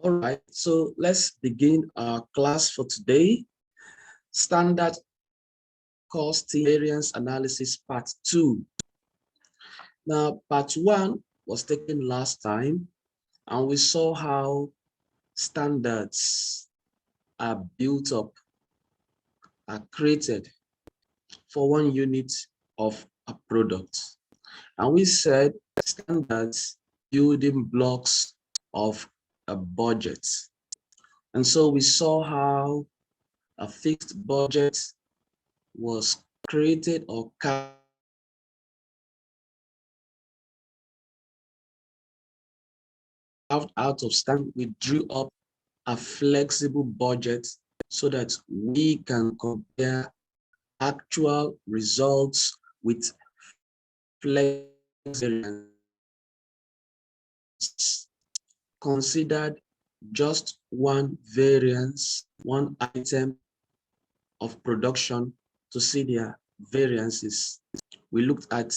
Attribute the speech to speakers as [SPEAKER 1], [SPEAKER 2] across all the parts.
[SPEAKER 1] All right, so let's begin our class for today. Standard costing variance analysis part 2. Now, part 1 was taken last time, and we saw how standards are built up, are created for one unit of a product. And we said standards building blocks of a budget. And so we saw how a fixed budget was created or carved out of standard. We drew up a flexible budget so that we can compare actual results with flexible variance. Considered just one variance, one item of production to see their variances. We looked at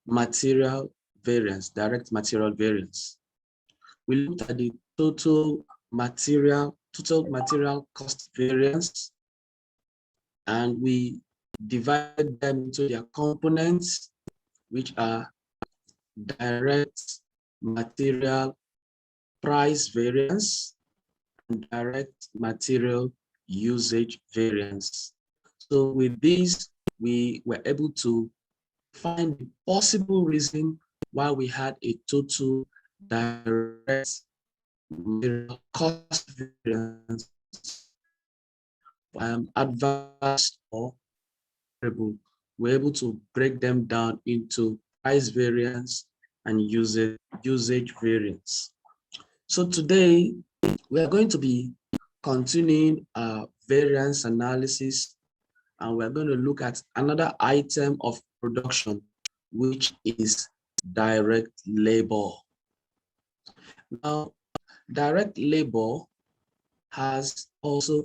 [SPEAKER 1] material variance, direct material variance. We looked at the total material cost variance, and we divided them into their components, which are direct material price variance and direct material usage variance. So with these, we were able to find the possible reason why we had a total direct material cost variance, adverse or favorable. We're able to break them down into price variance and usage variance. So today, we are going to be continuing our variance analysis, and we're going to look at another item of production, which is direct labor. Now, direct labor has also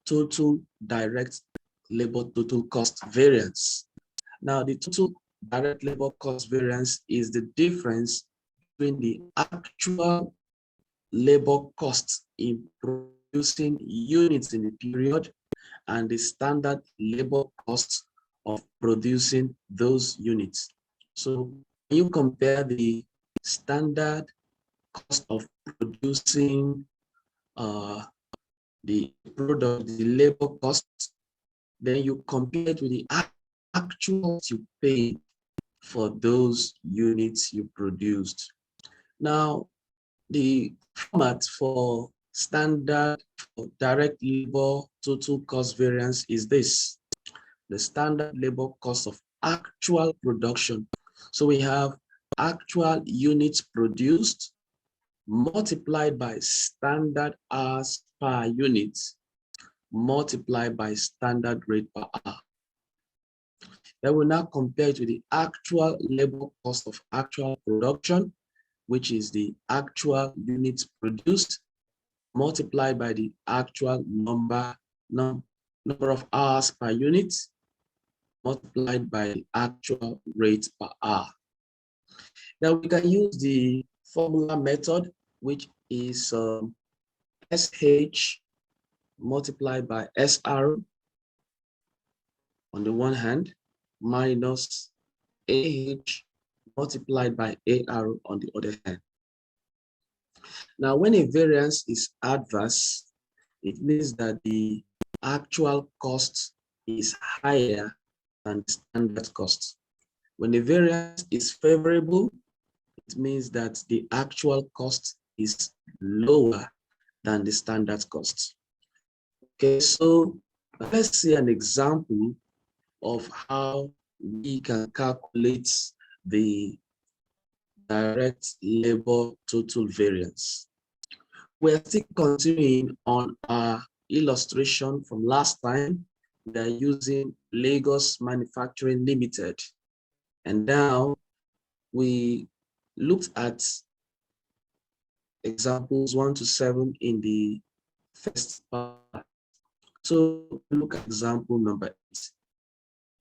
[SPEAKER 1] total direct labor total cost variance. Now, the total direct labor cost variance is the difference between the actual labor costs in producing units in the period and the standard labor costs of producing those units. So when you compare the standard cost of producing the product, the labor costs, then you compare it with the actual you pay for those units you produced. Now, the format for standard direct labor total cost variance is this: the standard labor cost of actual production. So we have actual units produced multiplied by standard hours per unit multiplied by standard rate per hour. Then we now compare it with the actual labor cost of actual production, which is the actual units produced multiplied by the actual number of hours per unit multiplied by the actual rate per hour. Now we can use the formula method, which is SH multiplied by SR on the one hand minus AH multiplied by AR on the other hand. Now, when a variance is adverse, it means that the actual cost is higher than the standard cost. When the variance is favorable, it means that the actual cost is lower than the standard cost. Okay, so let's see an example of how we can calculate the direct labor total variance. We're still continuing on our illustration from last time. We are using Lagos Manufacturing Limited. And now we looked at examples 1 to 7 in the first part. So look at example number 8.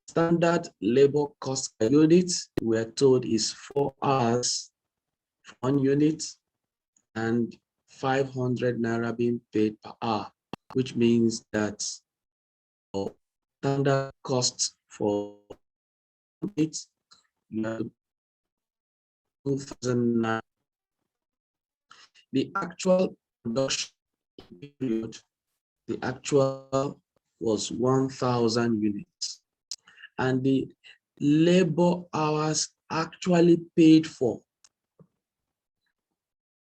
[SPEAKER 1] Standard labor cost per unit, we are told, is 4 hours for 1 unit and 500 naira being paid per hour, which means that standard cost for it, you have 2,000 naira. The actual production period, the actual was 1,000 units, and the labor hours actually paid for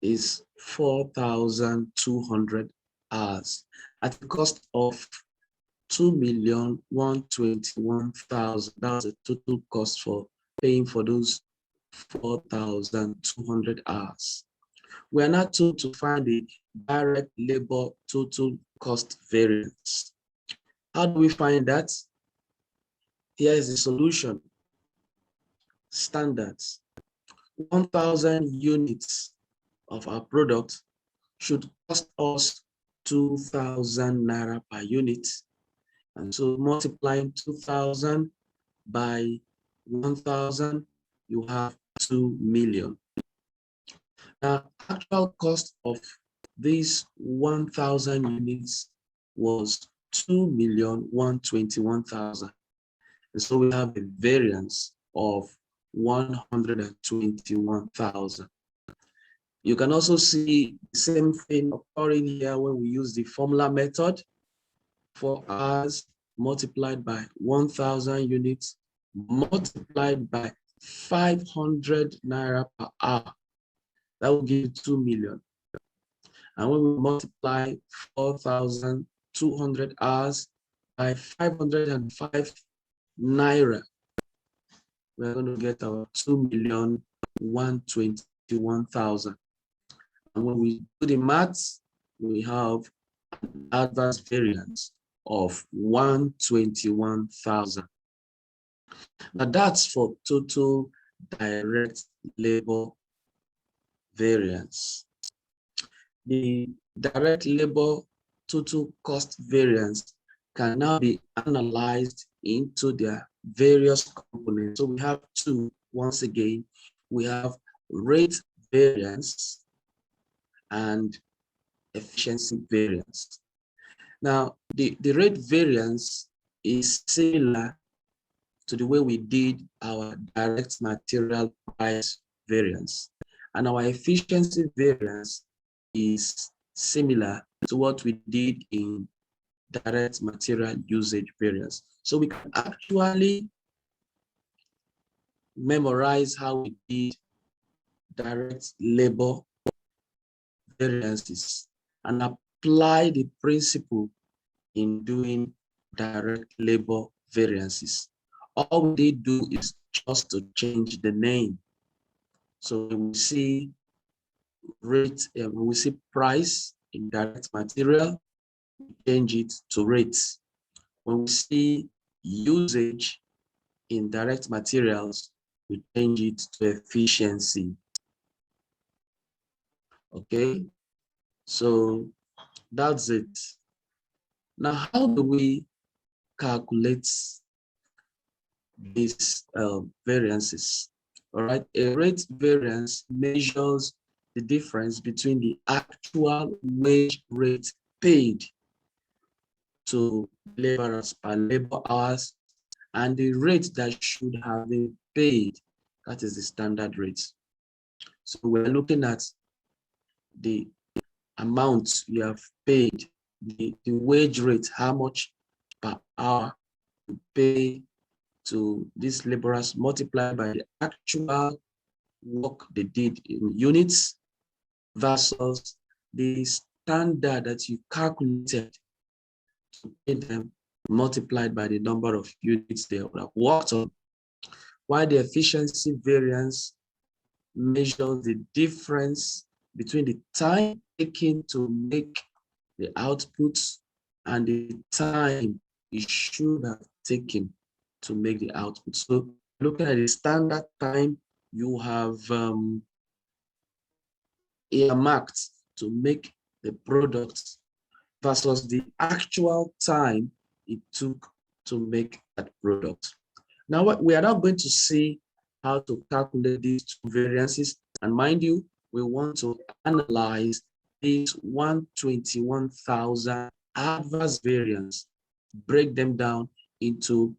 [SPEAKER 1] is 4,200 hours at a cost of 2,121,000. That's the total cost for paying for those 4,200 hours. We are not told to find the direct labor total cost variance. How do we find that? Here is the solution. Standards. 1,000 units of our product should cost us 2,000 naira per unit. And so multiplying 2,000 by 1,000, you have 2 million. Now, actual cost of these 1,000 units was 2,121,000. And so we have a variance of 121,000. You can also see the same thing occurring here when we use the formula method. 4 hours multiplied by 1,000 units multiplied by 500 naira per hour. That will give you 2 million. And when we multiply 4,200 hours by 505 naira, we're going to get our 2,121,000. And when we do the maths, we have an adverse variance of 121,000. Now that's for total direct labor variance. The direct labor total cost variance can now be analyzed into their various components. So we have two, once again, we have rate variance and efficiency variance. Now, the rate variance is similar to the way we did our direct material price variance. And our efficiency variance is similar to what we did in direct material usage variance. So we can actually memorize how we did direct labor variances and apply the principle in doing direct labor variances. All we did do is just to change the name. So we see rate, we see price in direct material, we change it to rates. When we see usage in direct materials, we change it to efficiency. Okay, so that's it. Now, how do we calculate these variances? All right, a rate variance measures the difference between the actual wage rate paid to laborers per labor hours and the rate that should have been paid. That is the standard rate. So we're looking at the amount you have paid, the wage rate, how much per hour you pay to these laborers multiplied by the actual work they did in units versus the standard that you calculated to pay them multiplied by the number of units they would have worked on. While the efficiency variance measures the difference between the time taken to make the outputs and the time it should have taken to make the output. So looking at the standard time you have earmarked to make the product versus the actual time it took to make that product. Now, we are now going to see how to calculate these two variances. And mind you, we want to analyze these 121,000 adverse variance, break them down into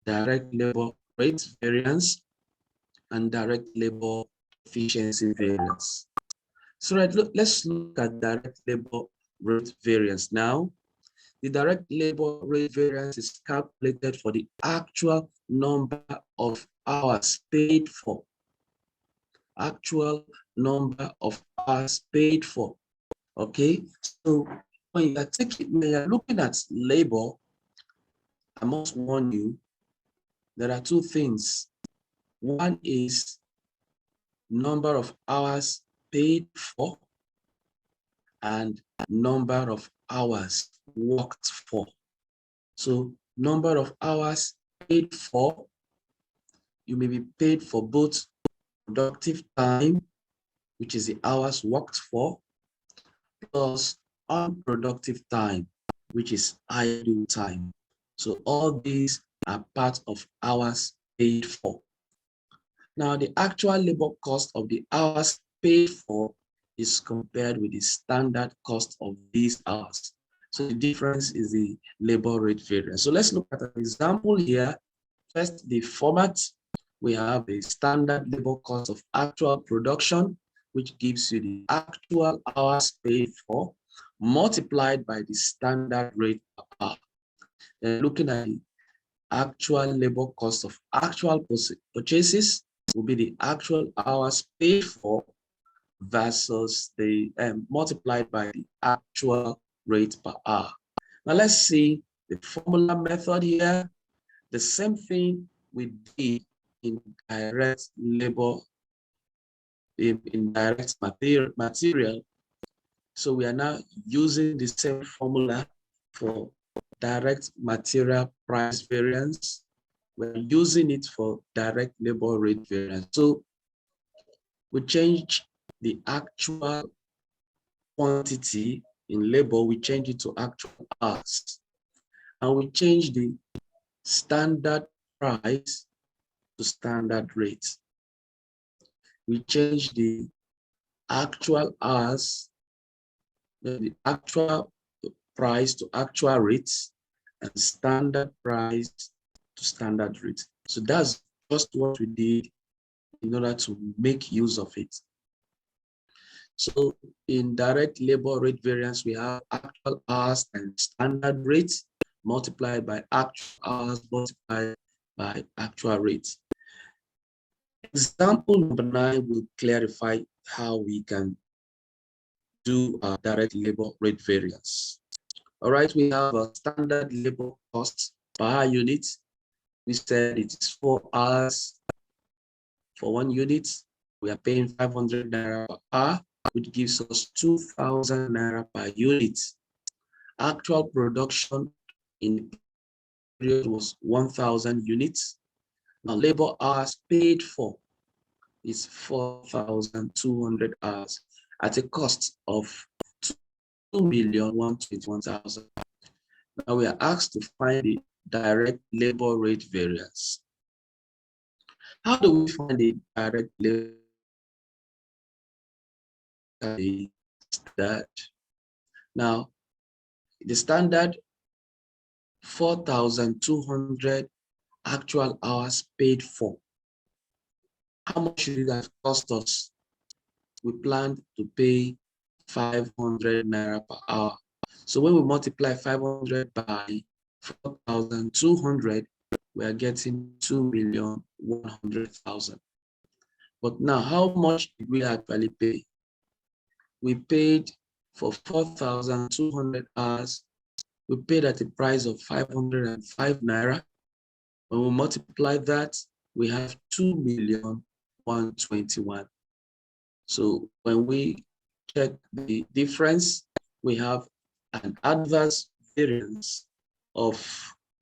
[SPEAKER 1] direct labor rate variance and direct labor efficiency variance. So let's look at direct labor rate variance now. The direct labor rate variance is calculated for the actual number of hours paid for. Actual number of hours paid for. Okay, so when you're looking at labor, I must warn you, there are two things. One is number of hours paid for and number of hours worked for. So number of hours paid for, you may be paid for both productive time, which is the hours worked for, plus unproductive time, which is idle time. So all these are part of hours paid for. Now, the actual labor cost of the hours paid for is compared with the standard cost of these hours. So the difference is the labor rate variance. So let's look at an example here. First, the format. We have the standard labor cost of actual production, which gives you the actual hours paid for, multiplied by the standard rate per hour. Then looking at the actual labor cost of actual purchases will be the actual hours paid for versus the multiplied by the actual rate per hour. Now let's see the formula method here. The same thing we did in direct labor, in direct material. So we are now using the same formula for direct material price variance. We're using it for direct labor rate variance. So we change the actual quantity in labor, we change it to actual hours. And we change the standard price to standard rate. We change the actual hours, the actual price to actual rates, and standard price to standard rate. So that's just what we did in order to make use of it. So in direct labor rate variance, we have actual hours and standard rates multiplied by actual hours multiplied by actual rates. Example number 9 will clarify how we can do a direct labor rate variance. All right, we have a standard labor cost per unit. We said it is 4 hours for 1 unit. We are paying 500 naira per hour, which gives us 2,000 naira per unit. Actual production in the period was 1,000 units. Now, labor hours paid for is 4,200 hours at a cost of 2,121,000. Now we are asked to find the direct labor rate variance. How do we find the direct labor? Now, the standard 4,200 actual hours paid for. How much should it have cost us? We planned to pay 500 naira per hour. So when we multiply 500 by 4,200, we are getting 2,100,000. But now, how much did we actually pay? We paid for 4,200 hours. We paid at a price of 505 naira. When we multiply that, we have 2,121,000. So when we check the difference, we have an adverse variance of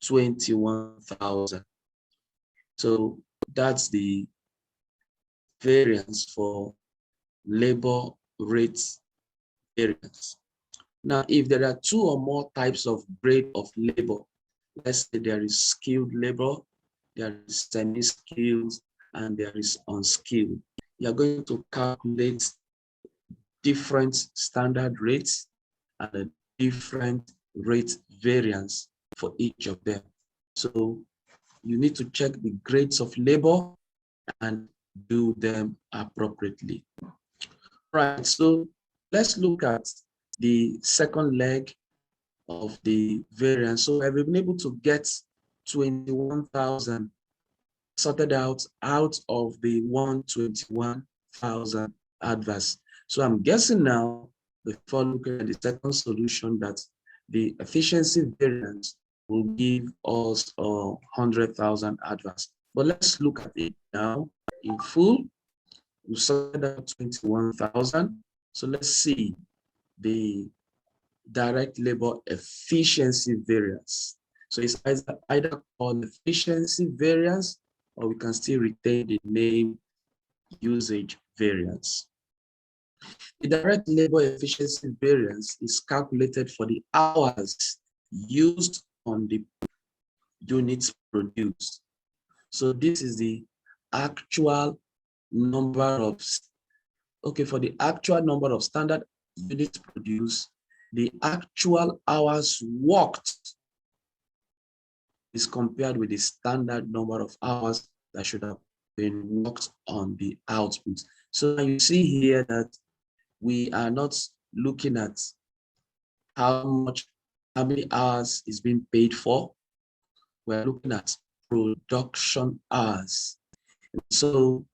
[SPEAKER 1] 21,000. So that's the variance for labor rate variance. Now, if there are 2 or more types of grade of labor, let's say there is skilled labor, there is semi-skilled, and there is unskilled, you're going to calculate different standard rates and a different rate variance for each of them. So you need to check the grades of labor and do them appropriately. Right, so let's look at the second leg of the variance. So I've been able to get 21,000 sorted out of the 121,000 adverse. So I'm guessing now, before looking at the second solution, that the efficiency variance will give us 100,000 adverse. But let's look at it now in full. We sorted out 21,000. So let's see the direct labor efficiency variance. So it's either called efficiency variance, or we can still retain the name usage variance. The direct labor efficiency variance is calculated for the hours used on the units produced. So this is the actual number of, for the actual number of standard units produced, the actual hours worked is compared with the standard number of hours that should have been worked on the output. So you see here that we are not looking at how many hours is being paid for. We're looking at production hours. So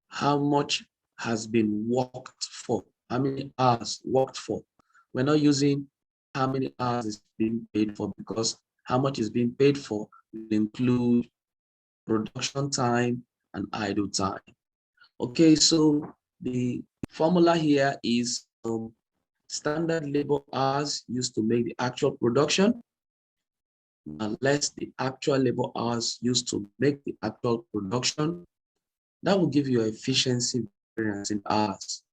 [SPEAKER 1] how much has been worked for? How many hours worked for? We're not using how many hours is being paid for, because how much is being paid for will include production time and idle time. Okay, so the formula here is standard labor hours used to make the actual production, less the actual labor hours used to make the actual production. That will give you efficiency variance in hours.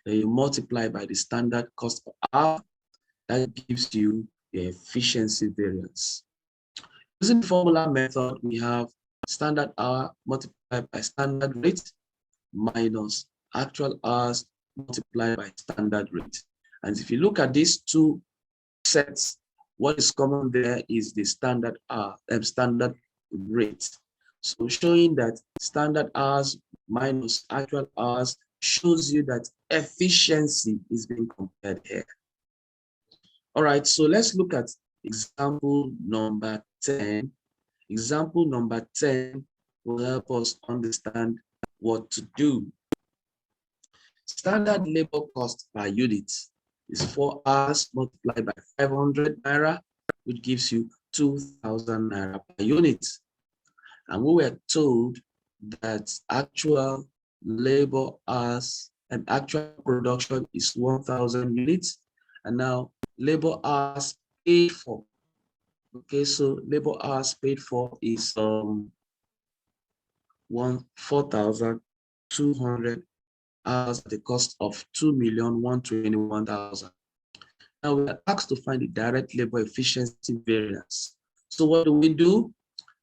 [SPEAKER 1] Then you multiply by the standard cost per hour. That gives you the efficiency variance. Using the formula method, we have standard hour multiplied by standard rate minus actual hours multiplied by standard rate. And if you look at these two sets, what is common there is the standard hour, standard rate. So showing that standard hours minus actual hours shows you that efficiency is being compared here. All right, so let's look at example number 10. Example number 10 will help us understand what to do. Standard labor cost per unit is 4 hours multiplied by 500 naira, which gives you 2,000 naira per unit. And we were told that actual labor hours and actual production is 1,000 units. And now labor hours paid for. Okay, so labor hours paid for is 4,200 hours at the cost of 2,121,000. Now we are asked to find the direct labor efficiency variance. So what do?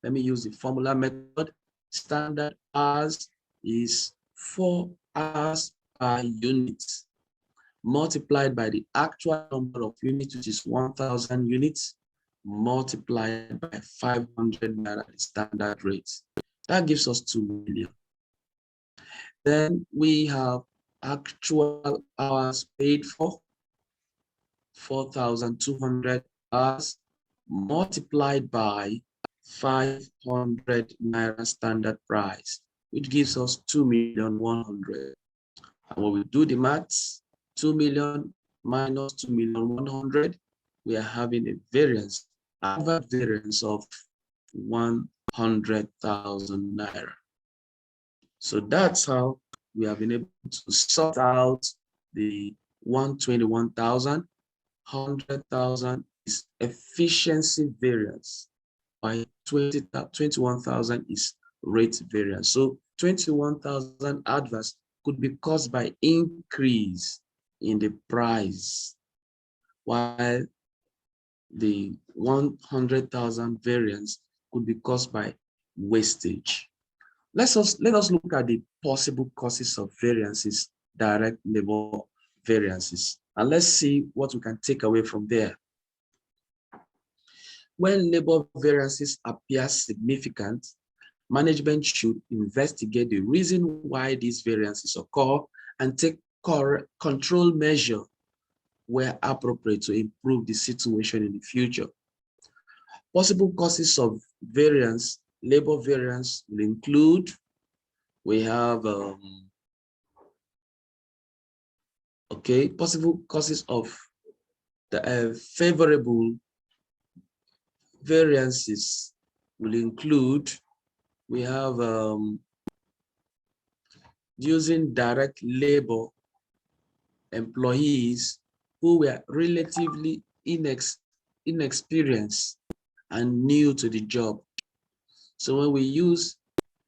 [SPEAKER 1] Let me use the formula method. Standard hours is 4 hours per unit multiplied by the actual number of units, which is 1,000 units, multiplied by 500 naira standard rate. That gives us 2 million. Then we have actual hours paid for, 4,200 hours, multiplied by 500 naira standard price, which gives us 2,100,000. And when we do the maths, 2 million minus 2,100,000, we are having a variance, average variance of 100,000 naira. So that's how we have been able to sort out the 121,000. 100,000 is efficiency variance, by 21,000 is rate variance. So 21,000 adverse could be caused by increase in the price, while the 100,000 variance could be caused by wastage. Let us look at the possible causes of variances direct labor variances. And let's see what we can take away from there. When labor variances appear significant, management should investigate the reason why these variances occur and take control measures where appropriate to improve the situation in the future. Possible causes of variance, labor variance will include, we have, possible causes of the favorable variances will include, we have using direct labor employees who were relatively inexperienced and new to the job. So when we use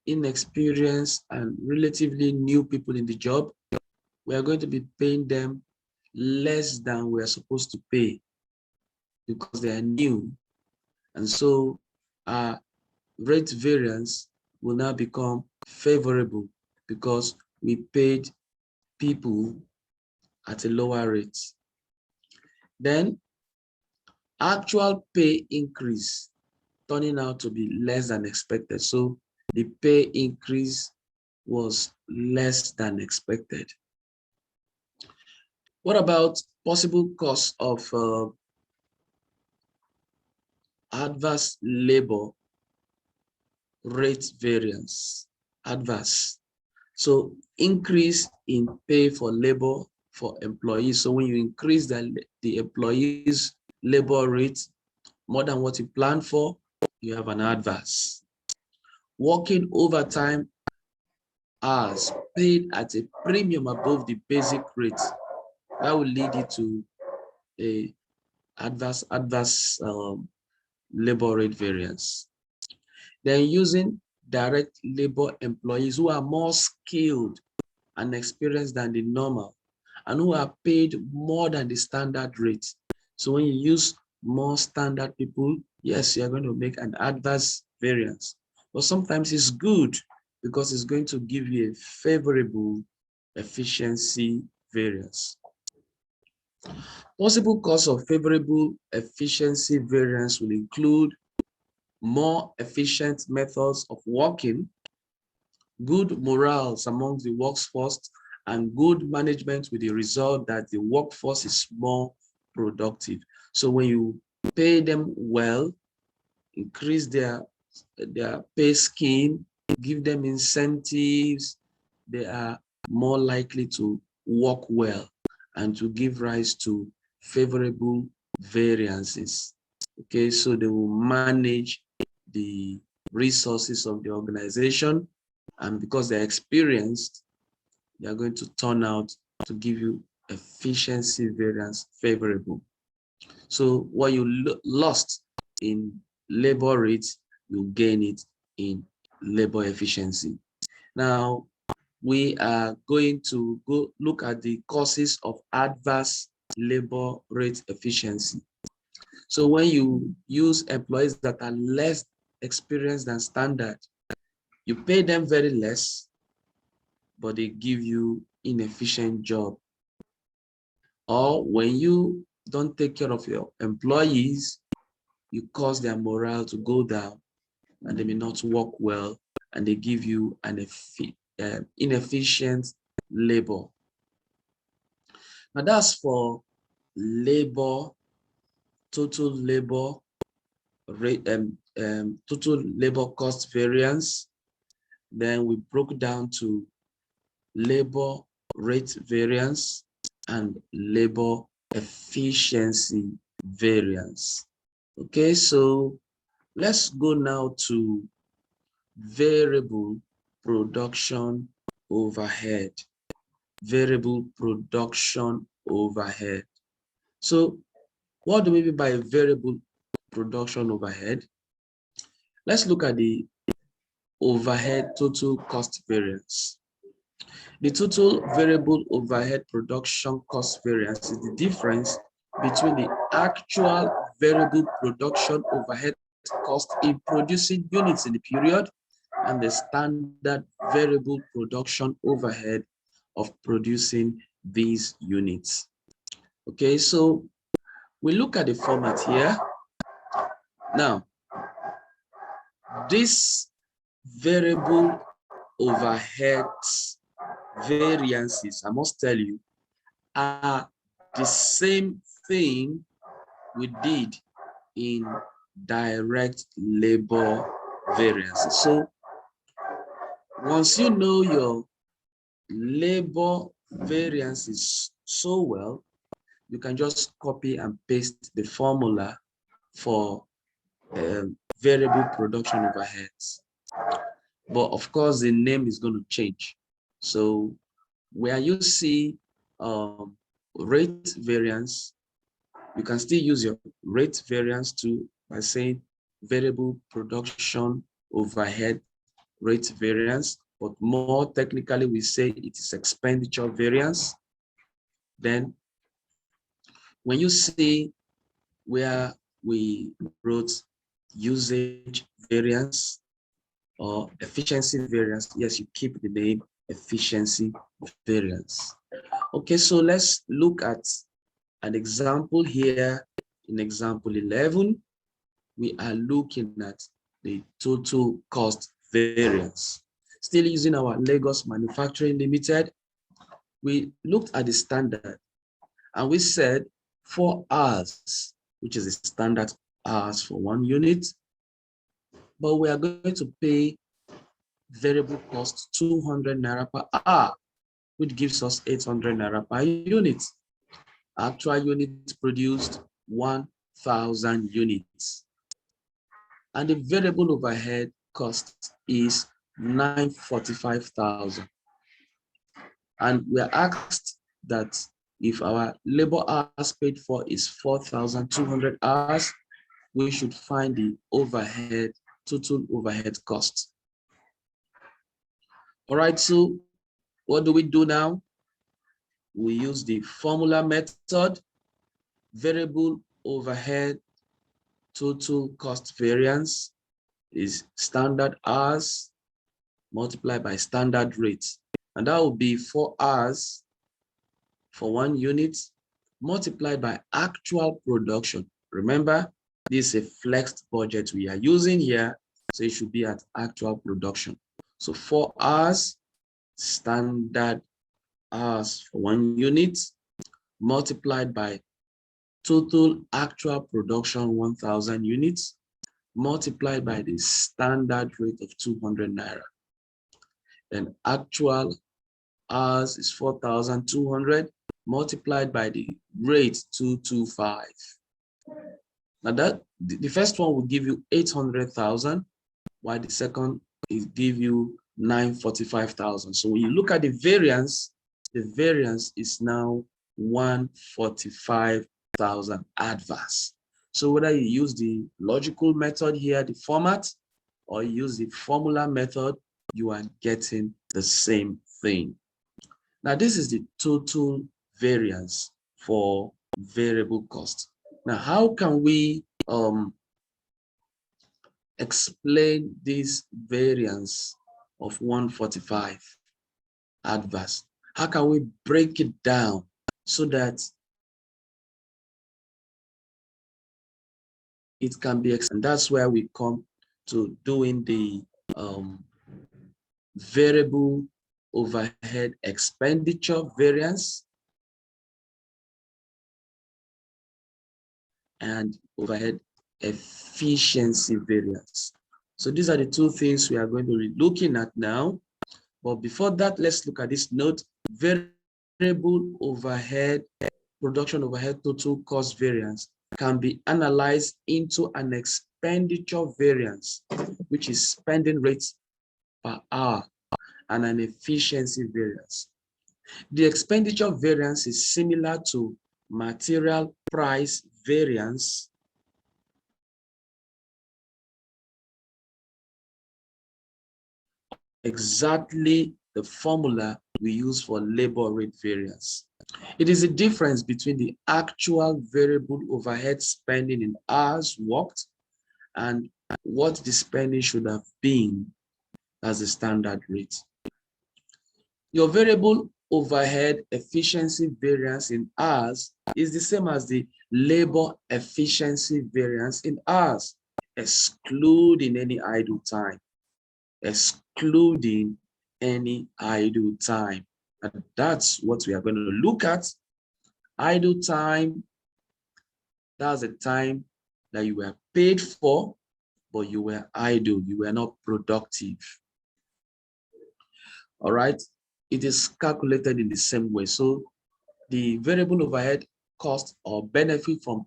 [SPEAKER 1] inexperienced and relatively new people in the job, we are going to be paying them less than we are supposed to pay because they are new. And so our rate variance will now become favorable because we paid people at a lower rate. Then actual pay increase turning out to be less than expected. So the pay increase was less than expected. What about possible cause of adverse labor rate variance? Adverse. So increase in pay for labor for employees. So when you increase the employees' labor rate more than what you planned for, you have an adverse. Working overtime hours paid at a premium above the basic rate, that will lead you to a adverse labor rate variance. Then using direct labor employees who are more skilled and experienced than the normal and who are paid more than the standard rate. So when you use more standard people, yes, you're going to make an adverse variance. But sometimes it's good because it's going to give you a favorable efficiency variance. Possible cause of favorable efficiency variance will include more efficient methods of working, good morals among the workforce, and good management with the result that the workforce is more productive. So when you pay them well, increase their pay scheme, give them incentives, they are more likely to work well and to give rise to favorable variances. Okay, so they will manage the resources of the organization, and because they're experienced, they are going to turn out to give you efficiency variance favorable. So what you lost in labor rates, you gain it in labor efficiency. Now, we are going to go look at the causes of adverse labor rate efficiency. So when you use employees that are less experienced than standard, you pay them very less, but they give you inefficient job. Or when you don't take care of your employees, you cause their morale to go down and they may not work well, and they give you an inefficient labor. Now that's for labor, total labor rate, total labor cost variance. Then we broke down to labor rate variance and labor efficiency variance. Okay, so let's go now to variable production overhead. Variable production overhead. So what do we mean by variable production overhead? Let's look at the overhead total cost variance. The total variable overhead production cost variance is the difference between the actual variable production overhead cost in producing units in the period and the standard variable production overhead of producing these units. Okay, so we look at the format here. Now, this variable overheads variances, I must tell you, are the same thing we did in direct labor variances. So once you know your labor variances so well, you can just copy and paste the formula for variable production overheads. But of course, the name is going to change. So where you see rate variance, you can still use your rate variance too by saying variable production overhead rate variance, but more technically we say it is expenditure variance. Then when you see where we wrote usage variance or efficiency variance, yes, you keep the name efficiency variance. Okay, so let's look at an example here. In example 11, we are looking at the total cost variance. Still using our Lagos Manufacturing Limited, we looked at the standard and we said 4 hours, which is the standard hours for 1 unit, but we are going to pay variable cost 200 naira per hour, which gives us 800 naira per unit. Actual units produced 1,000 units. And the variable overhead cost is 945,000. And we are asked that if our labor hours paid for is 4,200 hours, we should find the overhead, total overhead cost. All right, so what do we do now? We use the formula method. Variable overhead total cost variance is standard hours multiplied by standard rate. And that will be 4 hours for 1 unit multiplied by actual production. Remember, this is a flexed budget we are using here, so it should be at actual production. So 4 hours, standard hours for 1 unit, multiplied by total actual production 1,000 units, multiplied by the standard rate of 200 naira. Then actual hours is 4,200 multiplied by the rate 225. Now that the first one will give you 800,000, while the second is give you 945,000. So when you look at the variance is now 145,000 adverse. So whether you use the logical method here, the format, or you use the formula method, you are getting the same thing. Now this is the total variance for variable cost. Now how can we explain this variance of 145 adverse? How can we break it down so that it can be, and that's where we come to doing the variable overhead expenditure variance and overhead efficiency variance. So these are the two things we are going to be looking at now. But before that, let's look at this note. Variable overhead, production overhead total cost variance can be analyzed into an expenditure variance, which is spending rates per hour, and an efficiency variance. The expenditure variance is similar to material price variance exactly the formula we use for labor rate variance. It is the difference between the actual variable overhead spending in hours worked and what the spending should have been as a standard rate. Your variable overhead efficiency variance in hours is the same as the labor efficiency variance in hours, excluding any idle time. Excluding any idle time. And that's what we are going to look at. Idle time, that's the time that you were paid for, but you were idle, you were not productive. All right, it is calculated in the same way. So the variable overhead cost or benefit from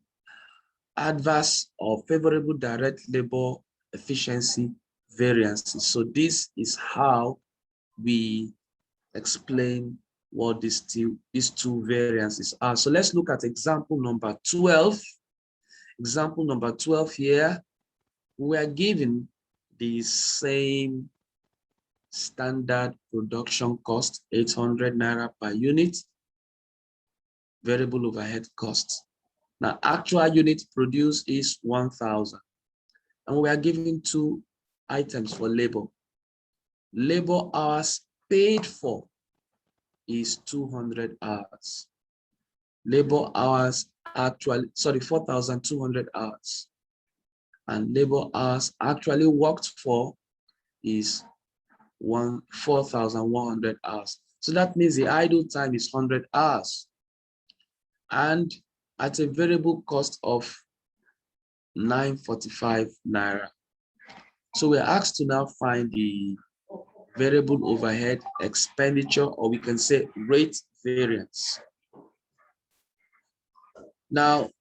[SPEAKER 1] adverse or favorable direct labor efficiency variances. So this is how we explain what these two variances are. So let's look at example number 12. Example number 12 here, we are given the same standard production cost, 800 naira per unit, variable overhead cost. Now, actual unit produced is 1,000. And we are given two items for labor. Labor hours paid for is 200 hours. Labor hours actually, 4,200 hours. And labor hours actually worked for is 4,100 hours. So that means the idle time is 100 hours. And at a variable cost of 945 naira. So we're asked to now find the variable overhead expenditure, or we can say rate variance. Now,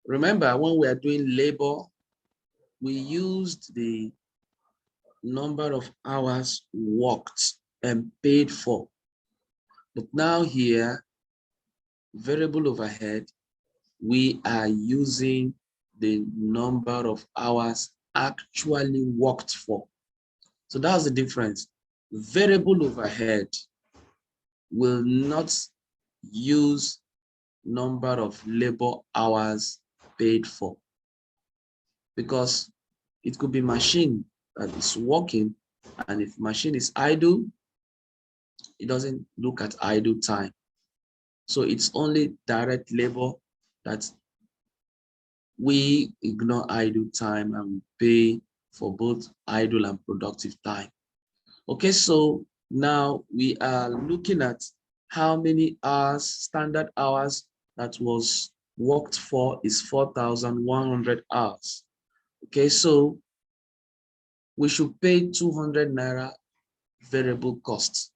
[SPEAKER 1] remember when we are doing labor, we used the number of hours worked and paid for. But now here, variable overhead, we are using the number of hours actually worked for. So that's the difference. Variable overhead will not use number of labor hours paid for, because it could be machine that is working, and if machine is idle, it doesn't look at idle time. So it's only direct labor that we ignore idle time and pay for both idle and productive time. Okay, so now we are looking at how many hours, standard hours that was worked for is 4,100 hours. Okay, so we should pay 200 naira variable costs,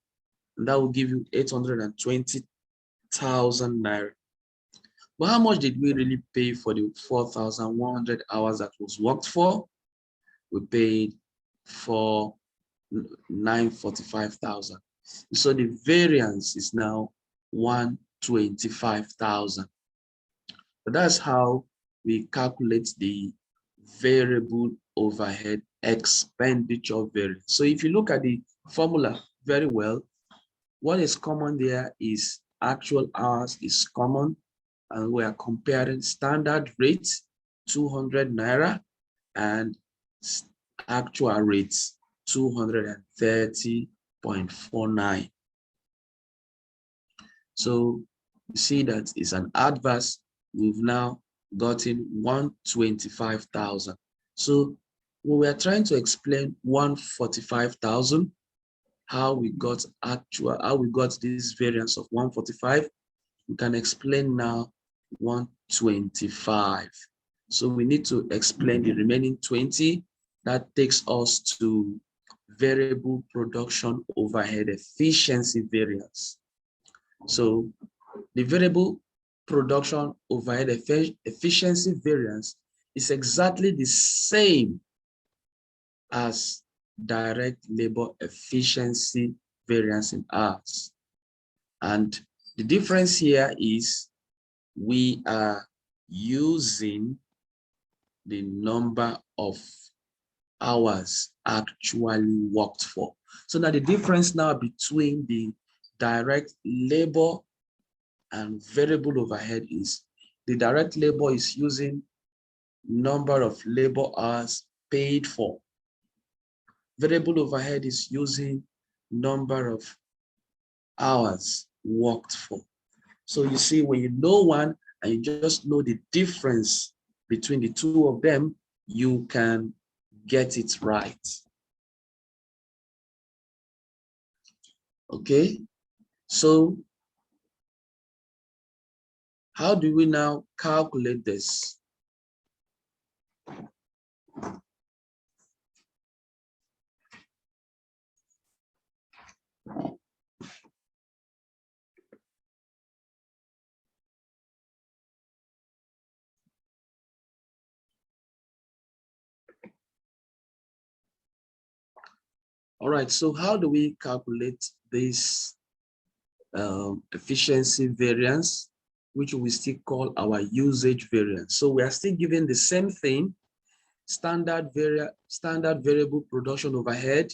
[SPEAKER 1] and that will give you 820,000 naira. But how much did we really pay for the 4,100 hours that was worked for? We paid for 945,000. So the variance is now 125,000. But that's how we calculate the variable overhead expenditure variance. So if you look at the formula very well, what is common there is actual hours is common, and we are comparing standard rates, 200 naira, and actual rates, 230.49. So you see that it's an adverse. We've now gotten 125,000. So we were trying to explain 145,000, how we got this variance of 145. We can explain now 125. So we need to explain the remaining 20. That takes us to variable production overhead efficiency variance. So the variable production overhead efficiency variance is exactly the same as direct labor efficiency variance in hours. And the difference here is we are using the number of hours actually worked for. So now the difference now between the direct labor and variable overhead is the direct labor is using number of labor hours paid for. Variable overhead is using number of hours worked for. So you see, when you know one and you just know the difference between the two of them, you can get it right. Okay, so how do we now calculate this? All right, so how do we calculate this efficiency variance, which we still call our usage variance? So we are still given the same thing, standard variable production overhead.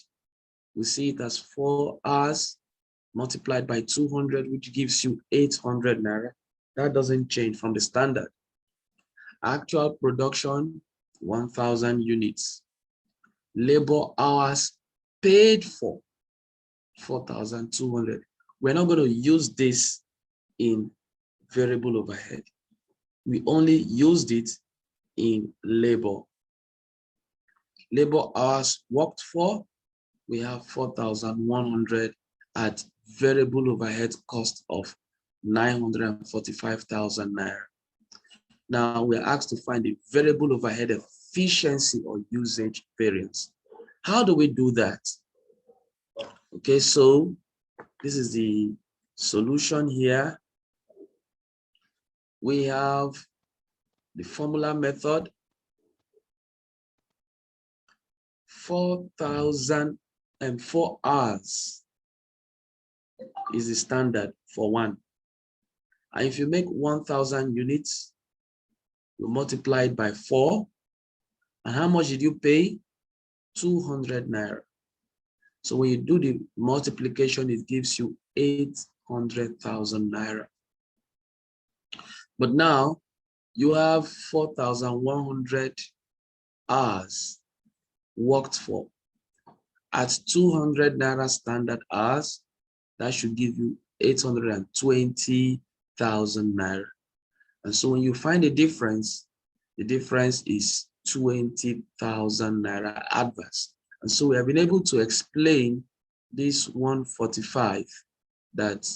[SPEAKER 1] We see it as 4 hours multiplied by 200, which gives you 800 naira. That doesn't change from the standard. Actual production, 1,000 units. Labor hours paid for, 4,200. We're not going to use this in variable overhead. We only used it in labor. Labor hours worked for, we have 4,100 at variable overhead cost of 945,000 naira. Now we're asked to find the variable overhead efficiency or usage variance. How do we do that? Okay, so this is the solution here. We have the formula method. 4,004 hours is the standard for one. And if you make 1,000 units, you multiply it by 4. And how much did you pay? 200 naira. So when you do the multiplication, it gives you 800,000 naira. But now you have 4,100 hours worked for. At 200 naira standard hours, that should give you 820,000 naira. And so when you find the difference is 20,000 naira adverse. And so we have been able to explain this 145, that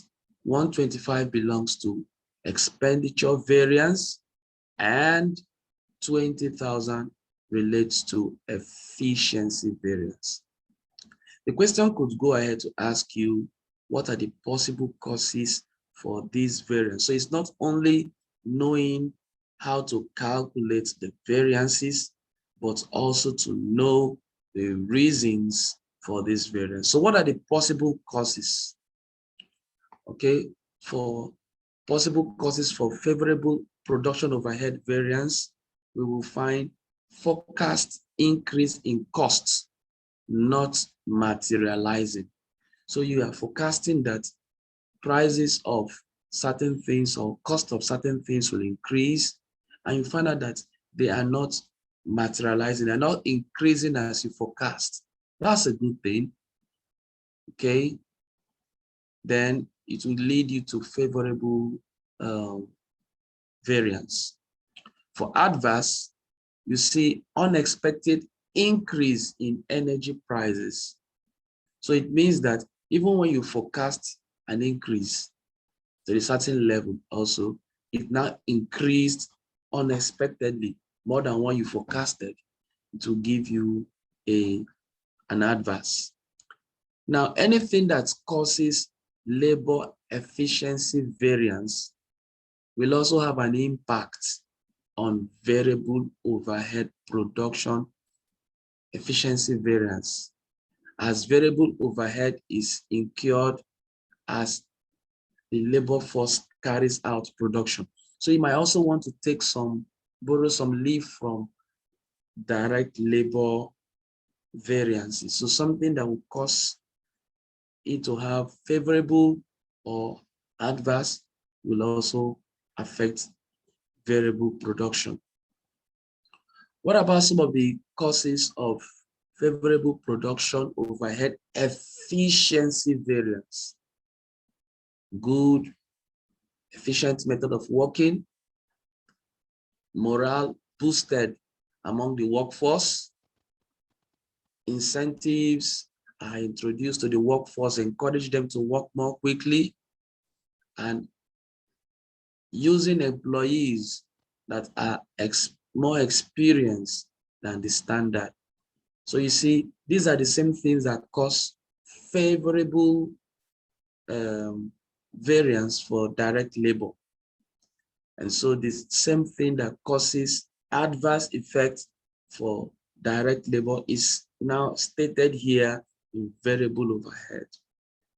[SPEAKER 1] 125 belongs to expenditure variance and 20,000 relates to efficiency variance. The question could go ahead to ask you, what are the possible causes for this variance? So it's not only knowing how to calculate the variances, but also to know the reasons for this variance. So what are the possible causes? Okay, for possible causes for favorable production overhead variance, we will find forecast increase in costs not materializing. So you are forecasting that prices of certain things or cost of certain things will increase, and you find out that they are not materializing, they're not increasing as you forecast. That's a good thing. Okay, then it will lead you to favorable variance. For adverse, you see unexpected increase in energy prices. So it means that even when you forecast an increase to a certain level also, it now increased unexpectedly more than what you forecasted, to give you an adverse. Now, anything that causes labor efficiency variance will also have an impact on variable overhead production efficiency variance, as variable overhead is incurred as the labor force carries out production. So you might also want to take borrow some leave from direct labor variances. So something that will cause it to have favorable or adverse will also affect variable production. What about some of the causes of favorable production overhead efficiency variance? good, efficient method of working, morale boosted among the workforce, incentives are introduced to the workforce, encourage them to work more quickly, and using employees that are more experienced than the standard. So you see, these are the same things that cause favorable variance for direct labor. And so this same thing that causes adverse effects for direct labor is now stated here in variable overhead.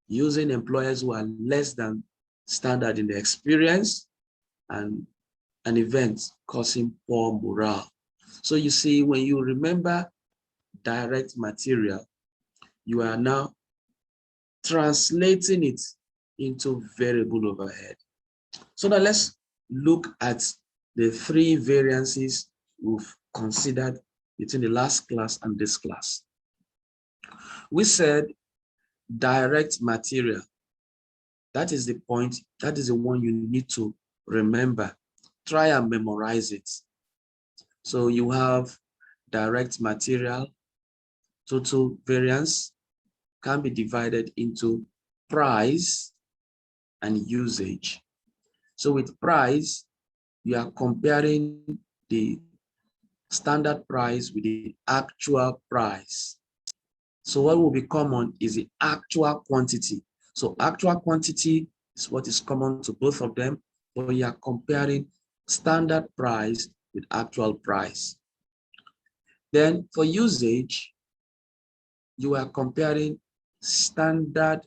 [SPEAKER 1] Using employers who are less than standard in the experience and an event causing poor morale. So you see, when you remember direct material, you are now translating it into variable overhead. So now let's look at the three variances we've considered between the last class and this class. We said direct material. That is the point, that is the one you need to remember. Try and memorize it. So you have direct material, total variance can be divided into price and usage. So with price, you are comparing the standard price with the actual price. So what will be common is the actual quantity. So actual quantity is what is common to both of them, but you are comparing standard price with actual price. Then for usage, you are comparing standard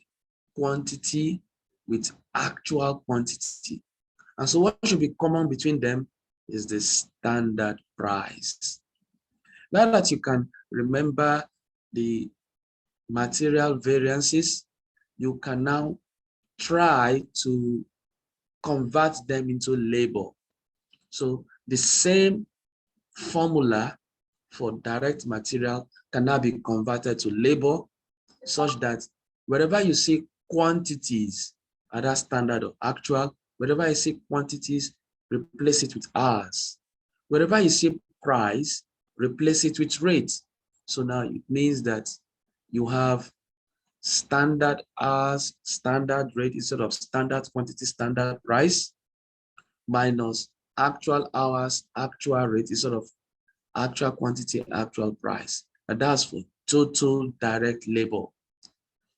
[SPEAKER 1] quantity with actual quantity. And so what should be common between them is the standard price. Now that you can remember the material variances, you can now try to convert them into labor. So the same formula for direct material can now be converted to labor, such that wherever you see quantities, either standard or actual, wherever you see quantities, replace it with hours. Wherever you see price, replace it with rate. So now it means that you have standard hours, standard rate instead of standard quantity, standard price, minus actual hours, actual rate instead of actual quantity, actual price. And that's for total direct labor.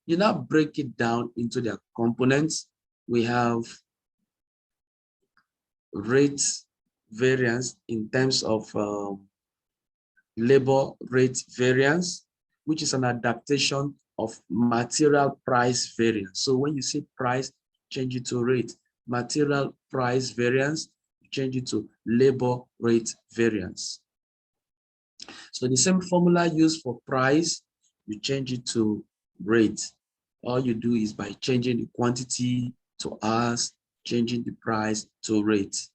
[SPEAKER 1] You now break it down into their components. We have rate variance in terms of labor rate variance, which is an adaptation of material price variance. So when you see price, change it to rate. Material price variance, change it to labor rate variance. So the same formula used for price, you change it to rate. All you do is by changing the quantity to hours, changing the price to rate.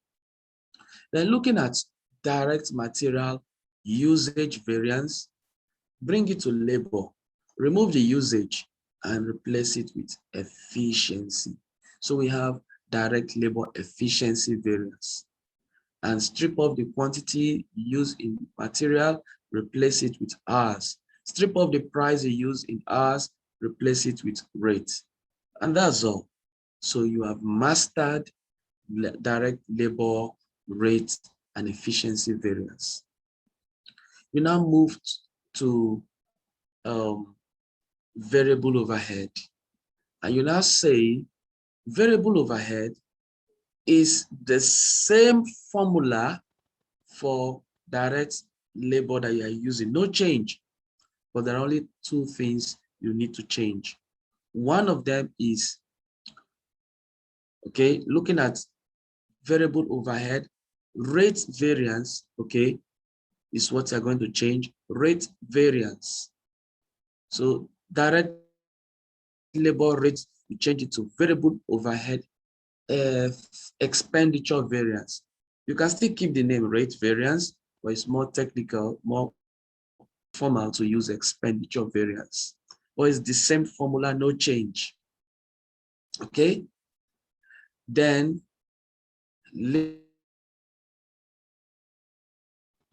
[SPEAKER 1] Then looking at direct material usage variance, bring it to labor, remove the usage and replace it with efficiency. So we have direct labor efficiency variance. And strip off the quantity used in material, replace it with hours. Strip off the price you use in hours, replace it with rate. And that's all. So you have mastered direct labor, rate, and efficiency variance. You now move to variable overhead. And you now say variable overhead is the same formula for direct labor that you are using, no change, but there are only two things you need to change. One of them is, okay, looking at variable overhead, rate variance, okay, is what you're going to change, rate variance. So direct labor rates, you change it to variable overhead expenditure variance. You can still keep the name rate variance, but it's more technical, more formal to use expenditure variance. But it's the same formula, no change. Okay, Then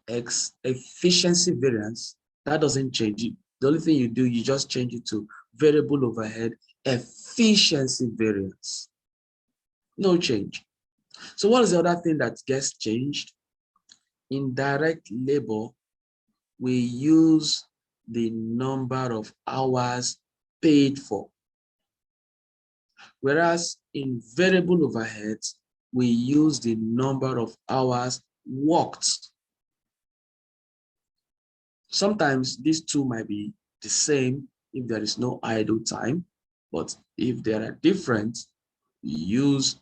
[SPEAKER 1] efficiency variance, that doesn't change it. The only thing you do, you just change it to variable overhead efficiency variance. No change. So what is the other thing that gets changed? In direct labor, we use the number of hours paid for. Whereas in variable overheads, we use the number of hours worked. Sometimes these two might be the same if there is no idle time, but if they are different, we use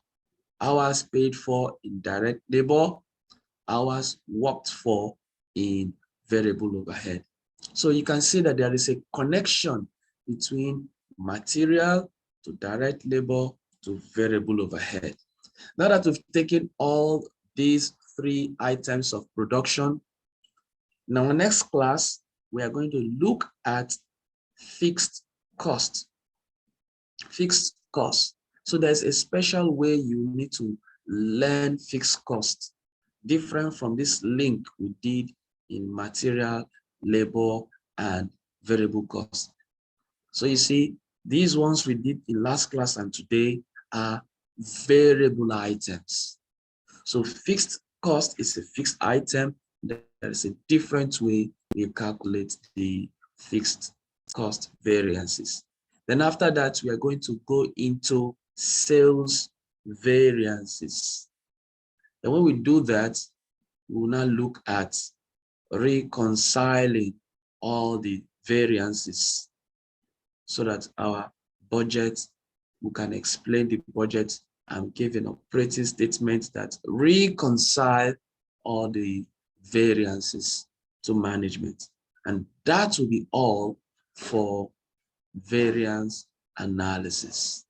[SPEAKER 1] hours paid for in direct labor, hours worked for in variable overhead. So you can see that there is a connection between material to direct labor to variable overhead. Now that we've taken all these three items of production, in our next class, we are going to look at fixed cost. Fixed cost. So there's a special way you need to learn fixed cost, different from this link we did in material, labor, and variable cost. So you see, these ones we did in last class and today are variable items. So fixed cost is a fixed item. There is a different way we calculate the fixed cost variances. Then after that, we are going to go into sales variances. And when we do that, we will now look at reconciling all the variances so that our budget, we can explain the budget and give an operating statement that reconcile all the variances to management. And that will be all for variance analysis.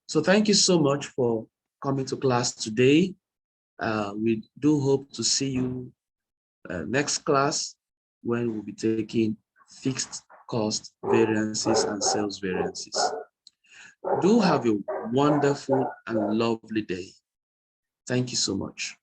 [SPEAKER 1] So thank you so much for coming to class today. We do hope to see you next class when we'll be taking fixed cost variances and sales variances. Do have a wonderful and lovely day. Thank you so much.